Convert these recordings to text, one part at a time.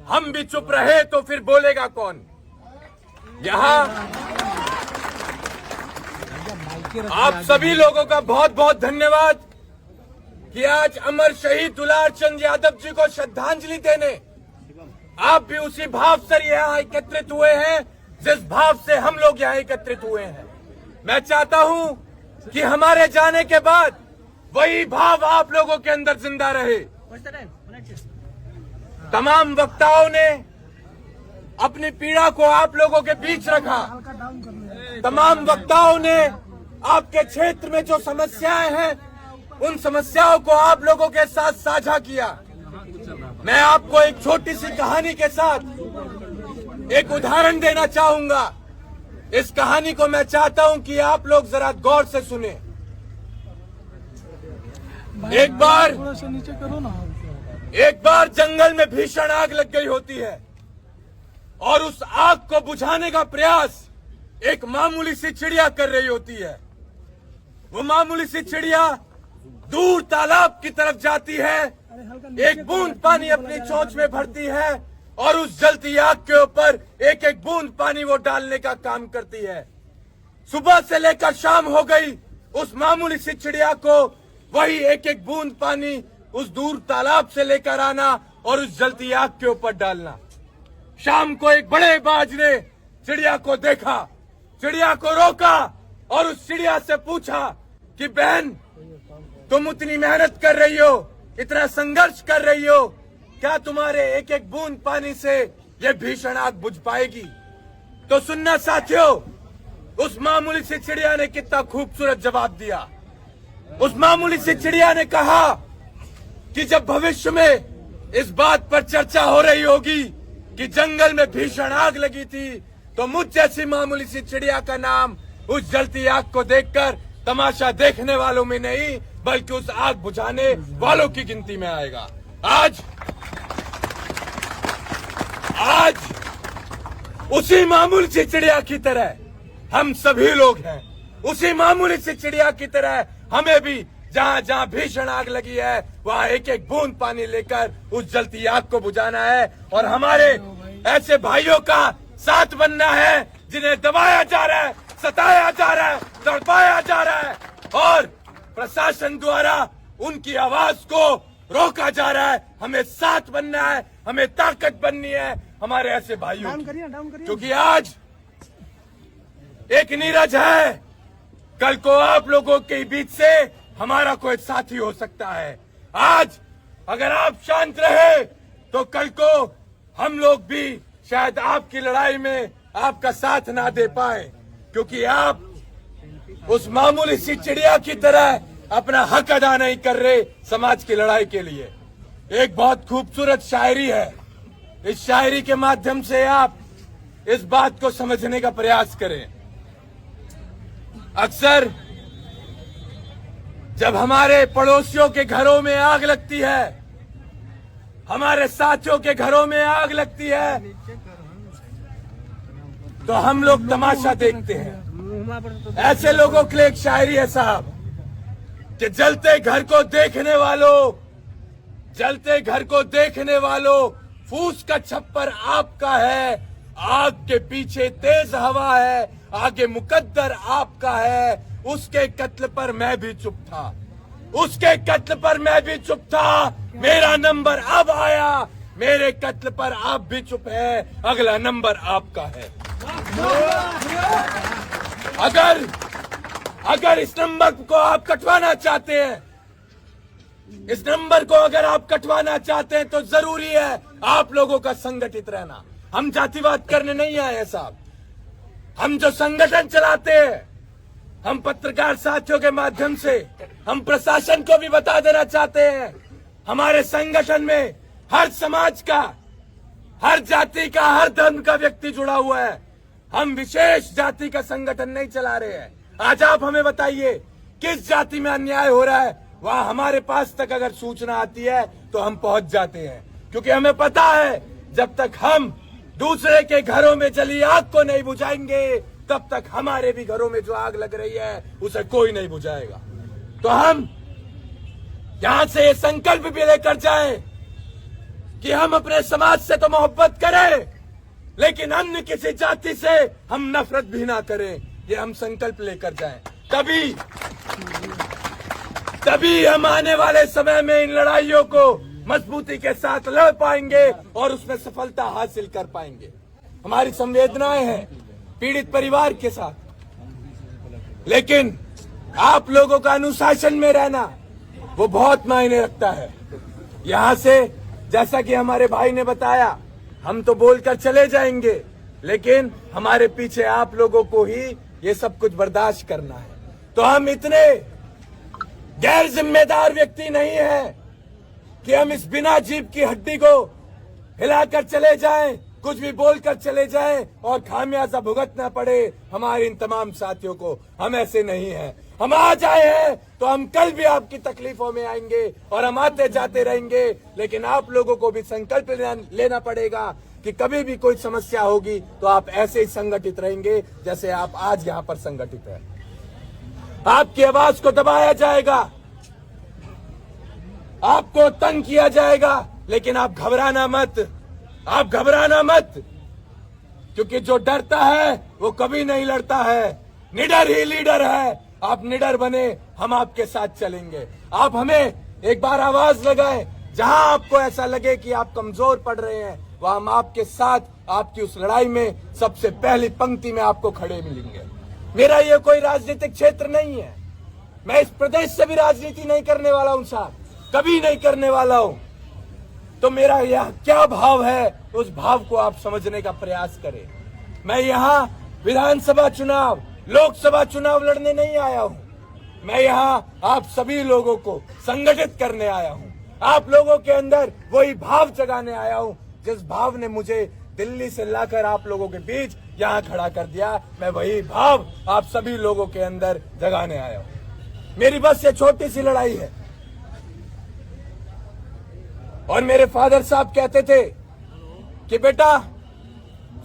हम भी चुप रहे तो फिर बोलेगा कौन। यहाँ आप सभी लोगों का बहुत बहुत धन्यवाद कि आज अमर शहीद दुलार चंद यादव जी को श्रद्धांजलि देने आप भी उसी भाव से यहाँ एकत्रित हुए हैं जिस भाव से हम लोग यहाँ एकत्रित हुए हैं। मैं चाहता हूँ कि हमारे जाने के बाद वही भाव आप लोगों के अंदर जिंदा रहे। तमाम वक्ताओं ने अपनी पीड़ा को आप लोगों के बीच रखा। तमाम वक्ताओं ने आपके क्षेत्र में जो समस्याएं हैं उन समस्याओं को आप लोगों के साथ साझा किया। मैं आपको एक छोटी सी कहानी के साथ एक उदाहरण देना चाहूंगा। इस कहानी को मैं चाहता हूं कि आप लोग जरा गौर से सुने। एक बार जंगल में भीषण आग लग गई होती है और उस आग को बुझाने का प्रयास एक मामूली सी चिड़िया कर रही होती है। वो मामूली सी चिड़िया दूर तालाब की तरफ जाती है, एक बूंद पानी अपनी चोंच में भरती है और उस जलती आग के ऊपर एक एक बूंद पानी वो डालने का काम करती है। सुबह से लेकर शाम हो गई, उस मामूली सी चिड़िया को वही एक एक बूंद पानी उस दूर तालाब से लेकर आना और उस जलती आग के ऊपर डालना। शाम को एक बड़े बाज ने चिड़िया को देखा, चिड़िया को रोका और उस चिड़िया से पूछा कि बहन, तुम इतनी मेहनत कर रही हो, इतना संघर्ष कर रही हो, क्या तुम्हारे एक एक बूंद पानी से ये भीषण आग बुझ पाएगी? तो सुनना साथियों, उस मामूली सी चिड़िया ने कितना खूबसूरत जवाब दिया। उस मामूली सी चिड़िया ने कहा कि जब भविष्य में इस बात पर चर्चा हो रही होगी कि जंगल में भीषण आग लगी थी, तो मुझ जैसी मामूली सी चिड़िया का नाम उस जलती आग को देखकर तमाशा देखने वालों में नहीं बल्कि उस आग बुझाने वालों की गिनती में आएगा। आज उसी मामूली सी चिड़िया की तरह हम सभी लोग हैं। उसी मामूली सी चिड़िया की तरह हमें भी जहाँ जहाँ भीषण आग लगी है वहाँ एक एक बूंद पानी लेकर उस जलती आग को बुझाना है और हमारे ऐसे भाइयों का साथ बनना है जिन्हें दबाया जा रहा है, सताया जा रहा है, तड़पाया जा रहा है और प्रशासन द्वारा उनकी आवाज को रोका जा रहा है। हमें साथ बनना है, हमें ताकत बननी है हमारे ऐसे भाइयों की। क्योंकि आज एक नीरज है, कल को आप लोगों के बीच से हमारा कोई साथी हो सकता है। आज अगर आप शांत रहे तो कल को हम लोग भी शायद आपकी लड़ाई में आपका साथ ना दे पाए, क्योंकि आप उस मामूली सी चिड़िया की तरह अपना हक अदा नहीं कर रहे समाज की लड़ाई के लिए। एक बहुत खूबसूरत शायरी है, इस शायरी के माध्यम से आप इस बात को समझने का प्रयास करें। अक्सर जब हमारे पड़ोसियों के घरों में आग लगती है, हमारे साथियों के घरों में आग लगती है, तो हम लोग तमाशा देखते हैं। ऐसे लोगों के लिए एक शायरी है साहब कि जलते घर को देखने वालों, जलते घर को देखने वालों, फूस का छप्पर आपका है, आग के पीछे तेज हवा है, आगे मुकद्दर आपका है। उसके कत्ल पर मैं भी चुप था, उसके कत्ल पर मैं भी चुप था, मेरा नंबर अब आया, मेरे कत्ल पर आप भी चुप है, अगला नंबर आपका है। अगर इस नंबर को आप कटवाना चाहते हैं, इस नंबर को अगर आप कटवाना चाहते हैं तो जरूरी है आप लोगों का संगठित रहना। हम जातिवाद करने नहीं आए हैं साहब, हम जो संगठन चलाते हैं, हम पत्रकार साथियों के माध्यम से हम प्रशासन को भी बता देना चाहते हैं, हमारे संगठन में हर समाज का, हर जाति का, हर धर्म का व्यक्ति जुड़ा हुआ है। हम विशेष जाति का संगठन नहीं चला रहे हैं। आज आप हमें बताइए किस जाति में अन्याय हो रहा है, वहां हमारे पास तक अगर सूचना आती है तो हम पहुंच जाते हैं, क्योंकि हमें पता है जब तक हम दूसरे के घरों में जली आग को नहीं बुझाएंगे तब तक हमारे भी घरों में जो आग लग रही है उसे कोई नहीं बुझाएगा। तो हम यहां से ये संकल्प भी लेकर जाएं कि हम अपने समाज से तो मोहब्बत करें, लेकिन अन्य किसी जाति से हम नफरत भी ना करें। ये हम संकल्प लेकर जाएं, तभी हम आने वाले समय में इन लड़ाइयों को मजबूती के साथ लड़ पाएंगे और उसमें सफलता हासिल कर पाएंगे। हमारी संवेदनाएं हैं पीड़ित परिवार के साथ, लेकिन आप लोगों का अनुशासन में रहना वो बहुत मायने रखता है। यहाँ से जैसा कि हमारे भाई ने बताया, हम तो बोलकर चले जाएंगे, लेकिन हमारे पीछे आप लोगों को ही ये सब कुछ बर्दाश्त करना है। तो हम इतने गैर जिम्मेदार व्यक्ति नहीं है कि हम इस बिना जीभ की हड्डी को हिलाकर चले जाएं, कुछ भी बोलकर चले जाएं और खामियाजा भुगतना पड़े हमारे इन तमाम साथियों को। हम ऐसे नहीं हैं। हम आज आए हैं तो हम कल भी आपकी तकलीफों में आएंगे और हम आते जाते रहेंगे, लेकिन आप लोगों को भी संकल्प लेना पड़ेगा कि कभी भी कोई समस्या होगी तो आप ऐसे ही संगठित रहेंगे जैसे आप आज यहाँ पर संगठित हैं। आपकी आवाज को दबाया जाएगा, आपको तंग किया जाएगा, लेकिन आप घबराना मत, आप घबराना मत, क्योंकि जो डरता है वो कभी नहीं लड़ता है। निडर ही लीडर है। आप निडर बने, हम आपके साथ चलेंगे। आप हमें एक बार आवाज लगाएं, जहां आपको ऐसा लगे कि आप कमजोर पड़ रहे हैं, वहां हम आपके साथ आपकी उस लड़ाई में सबसे पहली पंक्ति में आपको खड़े मिलेंगे। मेरा ये कोई राजनीतिक क्षेत्र नहीं है। मैं इस प्रदेश से भी राजनीति नहीं करने वाला हूं साहब, कभी नहीं करने वाला हूं। तो मेरा यह क्या भाव है, उस भाव को आप समझने का प्रयास करें। मैं यहाँ विधानसभा चुनाव, लोकसभा चुनाव लड़ने नहीं आया हूँ। मैं यहाँ आप सभी लोगों को संगठित करने आया हूँ। आप लोगों के अंदर वही भाव जगाने आया हूँ जिस भाव ने मुझे दिल्ली से लाकर आप लोगों के बीच यहाँ खड़ा कर दिया। मैं वही भाव आप सभी लोगों के अंदर जगाने आया हूँ। मेरी बस ये छोटी सी लड़ाई है। और मेरे फादर साहब कहते थे कि बेटा,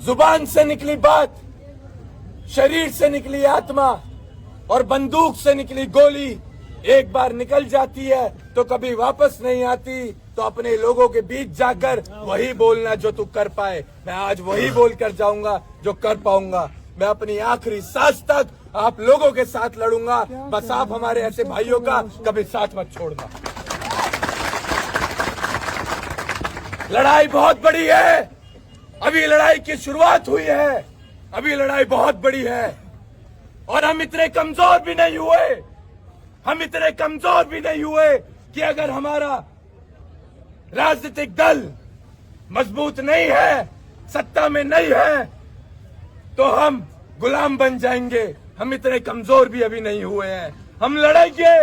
जुबान से निकली बात, शरीर से निकली आत्मा और बंदूक से निकली गोली एक बार निकल जाती है तो कभी वापस नहीं आती। तो अपने लोगों के बीच जाकर वही बोलना जो तू कर पाए। मैं आज वही बोलकर जाऊंगा जो कर पाऊंगा। मैं अपनी आखिरी सांस तक आप लोगों के साथ लड़ूंगा। बस आप हमारे ऐसे भाइयों का कभी साथ मत छोड़ना। लड़ाई बहुत बड़ी है, अभी लड़ाई की शुरुआत हुई है, अभी लड़ाई बहुत बड़ी है। और हम इतने कमजोर भी नहीं हुए, हम इतने कमजोर भी नहीं हुए कि अगर हमारा राजनीतिक दल मजबूत नहीं है, सत्ता में नहीं है, तो हम गुलाम बन जाएंगे। हम इतने कमजोर भी अभी नहीं हुए हैं। हम लड़ेंगे,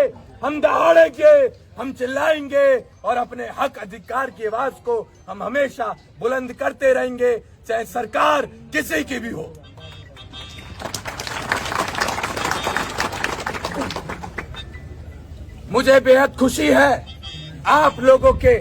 हम दहाड़ेंगे, हम चिल्लाएंगे और अपने हक अधिकार की आवाज को हम हमेशा बुलंद करते रहेंगे, चाहे सरकार किसी की भी हो। मुझे बेहद खुशी है आप लोगों के